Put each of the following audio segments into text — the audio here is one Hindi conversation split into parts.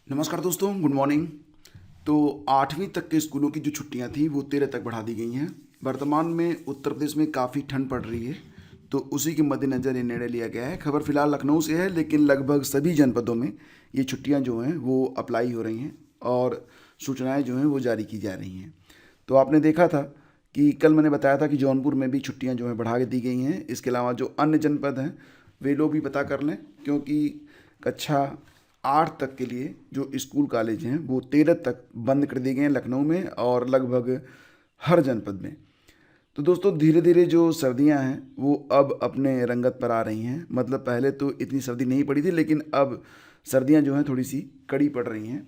नमस्कार दोस्तों, गुड मॉर्निंग। तो 8वीं तक के स्कूलों की जो छुट्टियां थी वो 13 तक बढ़ा दी गई हैं। वर्तमान में उत्तर प्रदेश में काफ़ी ठंड पड़ रही है, तो उसी के मद्देनज़र ये निर्णय लिया गया है। खबर फिलहाल लखनऊ से है, लेकिन लगभग सभी जनपदों में ये छुट्टियां जो हैं वो अप्लाई हो रही हैं और सूचनाएं जो हैं वो जारी की जा रही हैं। तो आपने देखा था कि कल मैंने बताया था कि जौनपुर में भी छुट्टियां जो हैं बढ़ा के दी गई हैं। इसके अलावा जो अन्य जनपद हैं वे लोग भी पता कर लें, क्योंकि कक्षा 8 तक के लिए जो स्कूल कॉलेज हैं वो 13 तक बंद कर दिए गए हैं लखनऊ में और लगभग हर जनपद में। तो दोस्तों, धीरे धीरे जो सर्दियां हैं वो अब अपने रंगत पर आ रही हैं। मतलब पहले तो इतनी सर्दी नहीं पड़ी थी, लेकिन अब सर्दियां जो हैं थोड़ी सी कड़ी पड़ रही हैं।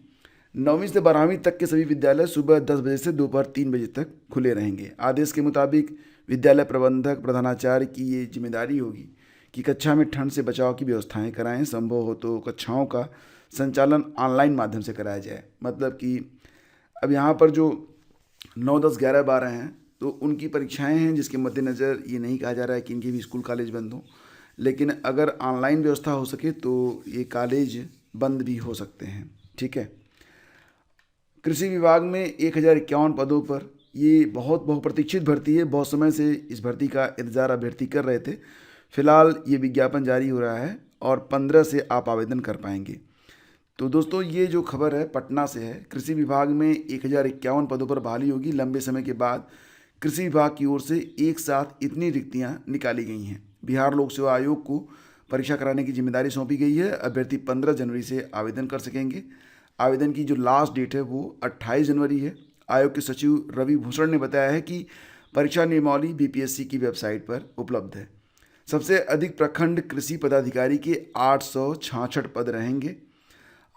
9वीं से 12वीं तक के सभी विद्यालय सुबह 10 बजे से दोपहर 3 बजे तक खुले रहेंगे। आदेश के मुताबिक विद्यालय प्रबंधक प्रधानाचार्य की ये जिम्मेदारी होगी कि कक्षा में ठंड से बचाव की व्यवस्थाएं कराएं। संभव हो तो कक्षाओं का संचालन ऑनलाइन माध्यम से कराया जाए। मतलब कि अब यहाँ पर जो 9, 10, 11, 12 हैं तो उनकी परीक्षाएं हैं, जिसके मद्देनज़र ये नहीं कहा जा रहा है कि इनके भी स्कूल कॉलेज बंद हों। लेकिन अगर ऑनलाइन व्यवस्था हो सके तो ये कॉलेज बंद भी हो सकते हैं। ठीक है। कृषि विभाग में 1051 पदों पर ये बहुत बहुप्रतीक्षित भर्ती है। बहुत समय से इस भर्ती का इंतज़ार अभ्यर्थी कर रहे थे। फिलहाल ये विज्ञापन जारी हो रहा है और 15 से आप आवेदन कर पाएंगे। तो दोस्तों, ये जो खबर है पटना से है। कृषि विभाग में 1051 पदों पर बहाली होगी। लंबे समय के बाद कृषि विभाग की ओर से एक साथ इतनी रिक्तियां निकाली गई हैं। बिहार लोक सेवा आयोग को परीक्षा कराने की जिम्मेदारी सौंपी गई है। अभ्यर्थी 15 जनवरी से आवेदन कर सकेंगे। आवेदन की जो लास्ट डेट है वो 28 जनवरी है। आयोग के सचिव रवि भूषण ने बताया है कि परीक्षा नियमावली बीपीएससी की वेबसाइट पर उपलब्ध है। सबसे अधिक प्रखंड कृषि पदाधिकारी के 866 पद रहेंगे।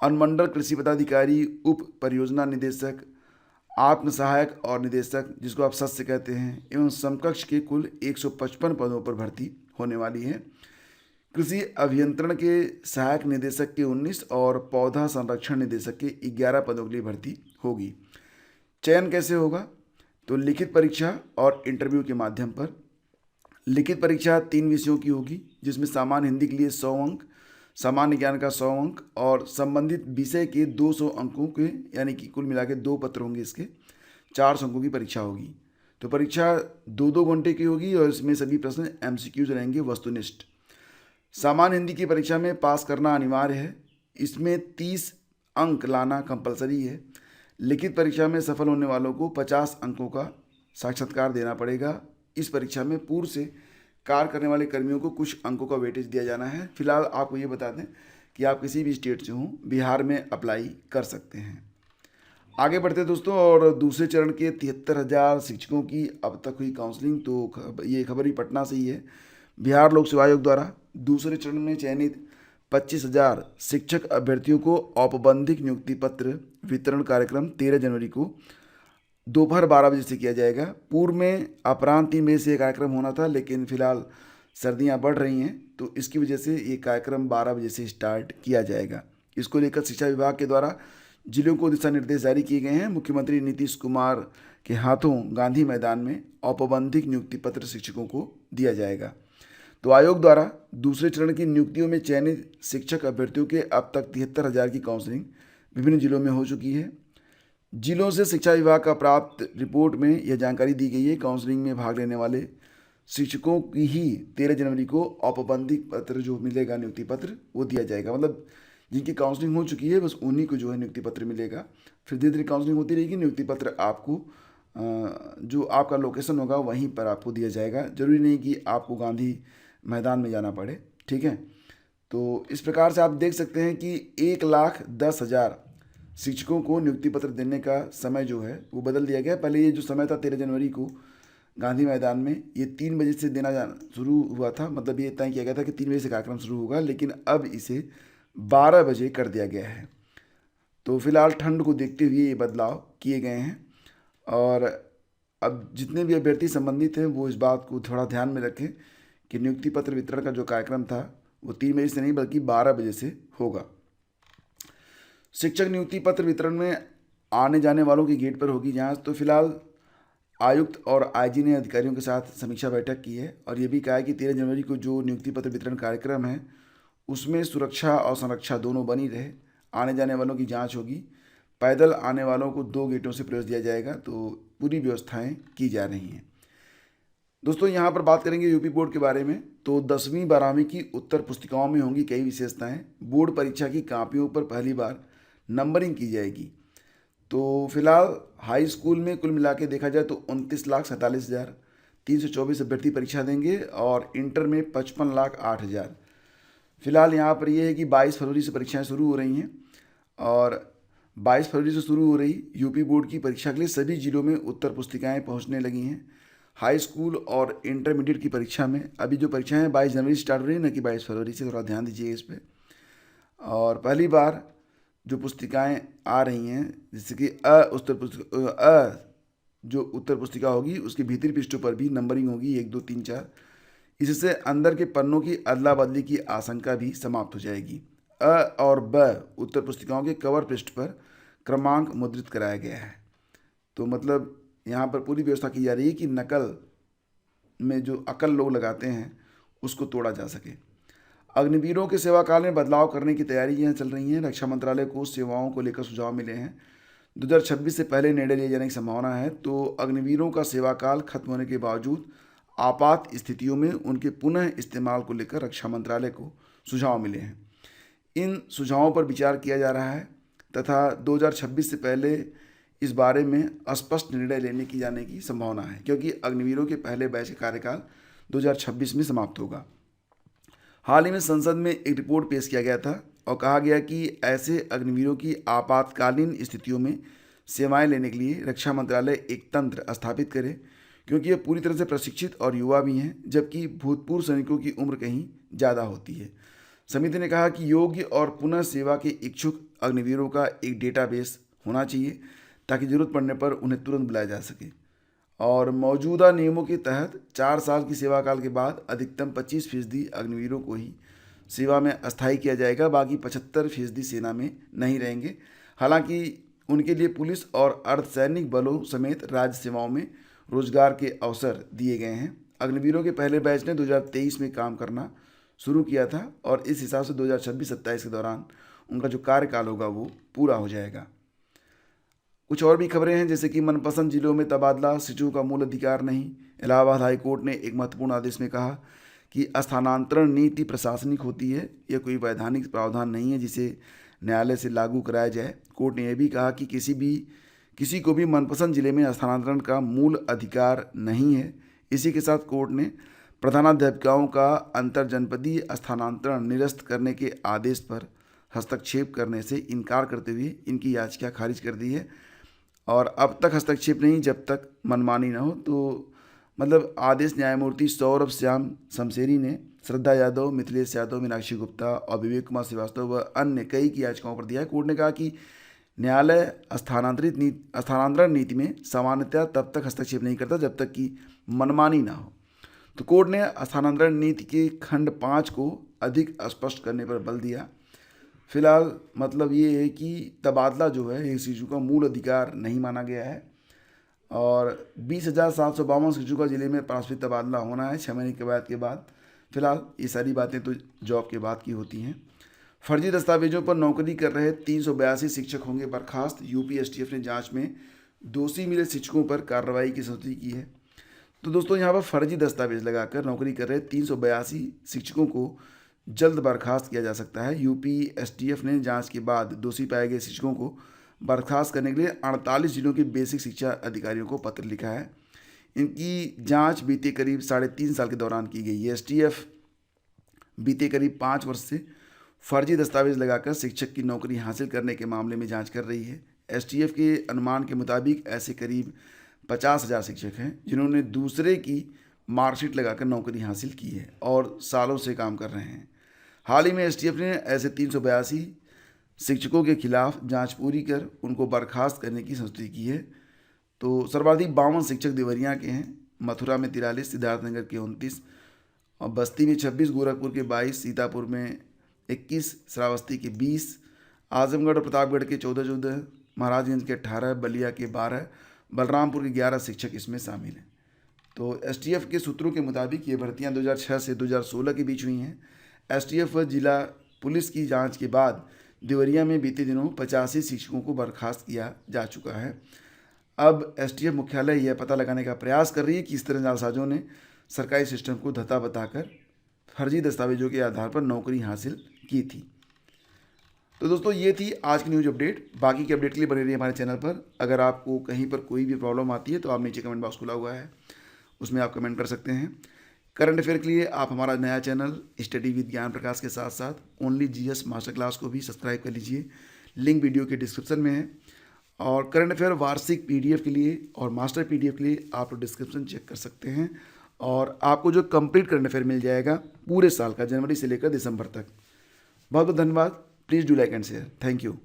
अनुमंडल कृषि पदाधिकारी, उप परियोजना निदेशक, आत्म सहायक और निदेशक, जिसको आप सस्य कहते हैं, एवं समकक्ष के कुल 155 पदों पर भर्ती होने वाली है। कृषि अभियंत्रण के सहायक निदेशक के 19 और पौधा संरक्षण निदेशक के 11 पदों के लिए भर्ती होगी। चयन कैसे होगा? तो लिखित परीक्षा और इंटरव्यू के माध्यम पर। लिखित परीक्षा 3 विषयों की होगी, जिसमें सामान्य हिंदी के लिए 100 अंक, सामान्य ज्ञान का 100 अंक और संबंधित विषय के 200 अंकों के, यानी कि कुल मिला के 2 पत्र होंगे। इसके 400 अंकों की परीक्षा होगी। तो परीक्षा 2-2 घंटे की होगी और इसमें सभी प्रश्न एमसीक्यूज रहेंगे, वस्तुनिष्ठ। सामान्य हिंदी की परीक्षा में पास करना अनिवार्य है। इसमें 30 अंक लाना कंपलसरी है। लिखित परीक्षा में सफल होने वालों को 50 अंकों का साक्षात्कार देना पड़ेगा। इस परीक्षा में पूर्व से कार्य करने वाले कर्मियों को कुछ अंकों का वेटेज दिया जाना है। फिलहाल आपको ये बता दें कि आप किसी भी स्टेट से हों, बिहार में अप्लाई कर सकते हैं। आगे बढ़ते दोस्तों, और दूसरे चरण के 73,000 शिक्षकों की अब तक हुई काउंसलिंग। तो ये खबर भी पटना से ही है। बिहार लोक सेवा आयोग द्वारा दूसरे चरण में चयनित 25,000 शिक्षक अभ्यर्थियों को औपबंधिक नियुक्ति पत्र वितरण कार्यक्रम 13 जनवरी को दोपहर 12 बजे से किया जाएगा। पूर्व में अपराह्न 3 बजे से ये कार्यक्रम होना था, लेकिन फिलहाल सर्दियां बढ़ रही हैं तो इसकी वजह से ये कार्यक्रम 12 बजे से स्टार्ट किया जाएगा। इसको लेकर शिक्षा विभाग के द्वारा जिलों को दिशा निर्देश जारी किए गए हैं। मुख्यमंत्री नीतीश कुमार के हाथों गांधी मैदान में औपबंधिक नियुक्ति पत्र शिक्षकों को दिया जाएगा। तो आयोग द्वारा दूसरे चरण की नियुक्तियों में चयनित शिक्षक अभ्यर्थियों के अब तक 73,000 की काउंसलिंग विभिन्न जिलों में हो चुकी है। जिलों से शिक्षा विभाग का प्राप्त रिपोर्ट में यह जानकारी दी गई है। काउंसलिंग में भाग लेने वाले शिक्षकों की ही 13 जनवरी को औपबंधिक पत्र जो मिलेगा, नियुक्ति पत्र, वो दिया जाएगा। मतलब जिनकी काउंसलिंग हो चुकी है बस उन्हीं को जो है नियुक्ति पत्र मिलेगा। फिर धीरे धीरे काउंसलिंग होती रहेगी। नियुक्ति पत्र आपको जो आपका लोकेशन होगा वहीं पर आपको दिया जाएगा। जरूरी नहीं कि आपको गांधी मैदान में जाना पड़े। ठीक है। तो इस प्रकार से आप देख सकते हैं कि 1,10,000 शिक्षकों को नियुक्ति पत्र देने का समय जो है वो बदल दिया गया। पहले ये जो समय था 13 जनवरी को गांधी मैदान में, ये 3 बजे से देना जाना शुरू हुआ था। मतलब ये तय किया गया था कि 3 बजे से कार्यक्रम शुरू होगा, लेकिन अब इसे 12 बजे कर दिया गया है। तो फिलहाल ठंड को देखते हुए ये बदलाव किए गए हैं। और अब जितने भी अभ्यर्थी संबंधित हैं वो इस बात को थोड़ा ध्यान में रखें कि नियुक्ति पत्र वितरण का जो कार्यक्रम था वो 3 बजे से नहीं बल्कि 12 बजे से होगा। शिक्षक नियुक्ति पत्र वितरण में आने जाने वालों की गेट पर होगी जांच। तो फिलहाल आयुक्त और आईजी ने अधिकारियों के साथ समीक्षा बैठक की है और ये भी कहा है कि 13 जनवरी को जो नियुक्ति पत्र वितरण कार्यक्रम है उसमें सुरक्षा और संरक्षा दोनों बनी रहे। आने जाने वालों की जांच होगी। पैदल आने वालों को 2 गेटों से प्रवेश दिया जाएगा। तो पूरी व्यवस्थाएं की जा रही हैं। दोस्तों यहाँ पर बात करेंगे यूपी बोर्ड के बारे में। तो 10वीं 12वीं की उत्तर पुस्तिकाओं में होंगी कई विशेषताएं। बोर्ड परीक्षा की कापियों पर पहली बार नंबरिंग की जाएगी। तो फिलहाल हाई स्कूल में कुल मिला के देखा जाए तो 29,47,324 अभ्यर्थी परीक्षा देंगे और इंटर में 55,08,000। फिलहाल यहाँ पर यह है कि 22 फरवरी से परीक्षाएं शुरू हो रही हैं और 22 फरवरी से शुरू हो रही यूपी बोर्ड की परीक्षा के लिए सभी जिलों में उत्तर पुस्तिकाएं पहुँचने लगी हैं। हाई स्कूल और इंटरमीडिएट की परीक्षा में अभी जो परीक्षाएं 22 जनवरी से स्टार्ट हो रही है, न कि 22 फरवरी से, थोड़ा ध्यान दीजिए इस पर। और पहली बार जो पुस्तिकाएं आ रही हैं, जैसे कि जो उत्तर पुस्तिका होगी उसके भीतरी पृष्ठों पर भी नंबरिंग होगी 1 2 3 4। इससे अंदर के पन्नों की अदला बदली की आशंका भी समाप्त हो जाएगी। अ और ब उत्तर पुस्तिकाओं के कवर पृष्ठ पर क्रमांक मुद्रित कराया गया है। तो मतलब यहाँ पर पूरी व्यवस्था की जा रही है कि नकल में जो अकल लोग लगाते हैं उसको तोड़ा जा सके। अग्निवीरों के सेवा काल में बदलाव करने की तैयारियां चल रही हैं। रक्षा मंत्रालय को सेवाओं को लेकर सुझाव मिले हैं। 2026 से पहले निर्णय लिए जाने की संभावना है। तो अग्निवीरों का सेवा काल खत्म होने के बावजूद आपात स्थितियों में उनके पुनः इस्तेमाल को लेकर रक्षा मंत्रालय को सुझाव मिले हैं। इन सुझावों पर विचार किया जा रहा है तथा 2026 से पहले इस बारे में स्पष्ट निर्णय लेने की जाने की संभावना है, क्योंकि अग्निवीरों के पहले बैच का कार्यकाल 2026 में समाप्त होगा। हाल ही में संसद में एक रिपोर्ट पेश किया गया था और कहा गया कि ऐसे अग्निवीरों की आपातकालीन स्थितियों में सेवाएं लेने के लिए रक्षा मंत्रालय एक तंत्र स्थापित करे, क्योंकि ये पूरी तरह से प्रशिक्षित और युवा भी हैं, जबकि भूतपूर्व सैनिकों की उम्र कहीं ज़्यादा होती है। समिति ने कहा कि योग्य और पुनः सेवा के इच्छुक अग्निवीरों का एक डेटाबेस होना चाहिए ताकि जरूरत पड़ने पर उन्हें तुरंत बुलाया जा सके। और मौजूदा नियमों के तहत 4 साल की सेवा काल के बाद अधिकतम 25% अग्निवीरों को ही सेवा में अस्थायी किया जाएगा। बाकी 75% सेना में नहीं रहेंगे। हालांकि उनके लिए पुलिस और अर्धसैनिक बलों समेत राज्य सेवाओं में रोजगार के अवसर दिए गए हैं। अग्निवीरों के पहले बैच ने 2023 में काम करना शुरू किया था और इस हिसाब से 2026-27 के दौरान उनका जो कार्यकाल होगा वो पूरा हो जाएगा। कुछ और भी खबरें हैं, जैसे कि मनपसंद जिलों में तबादला शिक्षकों का मूल अधिकार नहीं। इलाहाबाद हाई कोर्ट ने एक महत्वपूर्ण आदेश में कहा कि स्थानांतरण नीति प्रशासनिक होती है, यह कोई वैधानिक प्रावधान नहीं है जिसे न्यायालय से लागू कराया जाए। कोर्ट ने यह भी कहा कि किसी को भी मनपसंद जिले में स्थानांतरण का मूल अधिकार नहीं है। इसी के साथ कोर्ट ने प्रधानाध्यापिकाओं का अंतर जनपदीय स्थानांतरण निरस्त करने के आदेश पर हस्तक्षेप करने से इनकार करते हुए इनकी याचिका खारिज कर दी है। और अब तक हस्तक्षेप नहीं जब तक मनमानी ना हो। तो मतलब आदेश न्यायमूर्ति सौरभ श्याम शमशेरी ने श्रद्धा यादव, मिथिलेश यादव, मीनाक्षी गुप्ता और विवेक कुमार श्रीवास्तव व अन्य कई की याचिकाओं पर दिया है। कोर्ट ने कहा कि न्यायालय स्थानांतरण नीति में सामान्यतः तब तक हस्तक्षेप नहीं करता जब तक कि मनमानी ना हो। तो कोर्ट ने स्थानांतरण नीति के खंड 5 को अधिक स्पष्ट करने पर बल दिया। फिलहाल मतलब ये है कि तबादला जो है एक शिक्षकों का मूल अधिकार नहीं माना गया है और 20,752 शिक्षकों का जिले में पारस्परिक तबादला होना है 6 महीने के बाद। फिलहाल ये सारी बातें तो जॉब के बाद की होती हैं। फर्जी दस्तावेजों पर नौकरी कर रहे 382 शिक्षक होंगे बर्खास्त। यूपी एसटीएफ ने जांच में दोषी मिले शिक्षकों पर कार्रवाई की संस्तुति की है। तो दोस्तों यहाँ पर फर्जी दस्तावेज लगाकर नौकरी कर रहे 382 शिक्षकों को जल्द बर्खास्त किया जा सकता है। यूपी एसटीएफ ने जांच के बाद दोषी पाए गए शिक्षकों को बर्खास्त करने के लिए 48 जिलों के बेसिक शिक्षा अधिकारियों को पत्र लिखा है। इनकी जांच बीते करीब 3.5 साल के दौरान की गई है। एसटीएफ बीते करीब 5 वर्ष से फर्जी दस्तावेज लगाकर शिक्षक की नौकरी हासिल करने के मामले में जांच कर रही है। एसटीएफ के अनुमान के मुताबिक ऐसे करीब 50,000 शिक्षक हैं जिन्होंने दूसरे की मार्कशीट लगाकर नौकरी हासिल की है और सालों से काम कर रहे हैं। हाल ही में एसटीएफ ने ऐसे 382 शिक्षकों के खिलाफ जांच पूरी कर उनको बर्खास्त करने की संस्तुति की है। तो सर्वाधिक 52 शिक्षक देवरिया के हैं, मथुरा में 43, सिद्धार्थनगर के 29 और बस्ती में 26, गोरखपुर के 22, सीतापुर में 21, श्रावस्ती के 20, आजमगढ़ और प्रतापगढ़ के 14, महाराजगंज के 18, बलिया के 12, बलरामपुर के 11 शिक्षक इसमें शामिल हैं। तो एसटीएफ के सूत्रों के मुताबिक ये भर्तियां 2006 से 2016 के बीच हुई हैं। एसटीएफ व जिला पुलिस की जांच के बाद देवरिया में बीते दिनों 85 शिक्षकों को बर्खास्त किया जा चुका है। अब एसटीएफ मुख्यालय यह पता लगाने का प्रयास कर रही है कि इस तरह जालसाजों ने सरकारी सिस्टम को धत्ता बताकर फर्जी दस्तावेजों के आधार पर नौकरी हासिल की थी। तो दोस्तों ये थी आज की न्यूज़ अपडेट। बाकी के अपडेट के लिए बने रहिए हमारे चैनल पर। अगर आपको कहीं पर कोई भी प्रॉब्लम आती है तो आप नीचे कमेंट बॉक्स खुला हुआ है, उसमें आप कमेंट कर सकते हैं। करंट अफेयर के लिए आप हमारा नया चैनल स्टडी विद ज्ञान प्रकाश के साथ साथ ओनली जीएस मास्टर क्लास को भी सब्सक्राइब कर लीजिए, लिंक वीडियो के डिस्क्रिप्शन में है। और करंट अफेयर वार्षिक पीडीएफ के लिए और मास्टर पीडीएफ के लिए आप डिस्क्रिप्शन चेक कर सकते हैं और आपको जो कंप्लीट करंट अफेयर मिल जाएगा पूरे साल का, जनवरी से लेकर दिसंबर तक। बहुत बहुत धन्यवाद। Please do like and share. Thank you.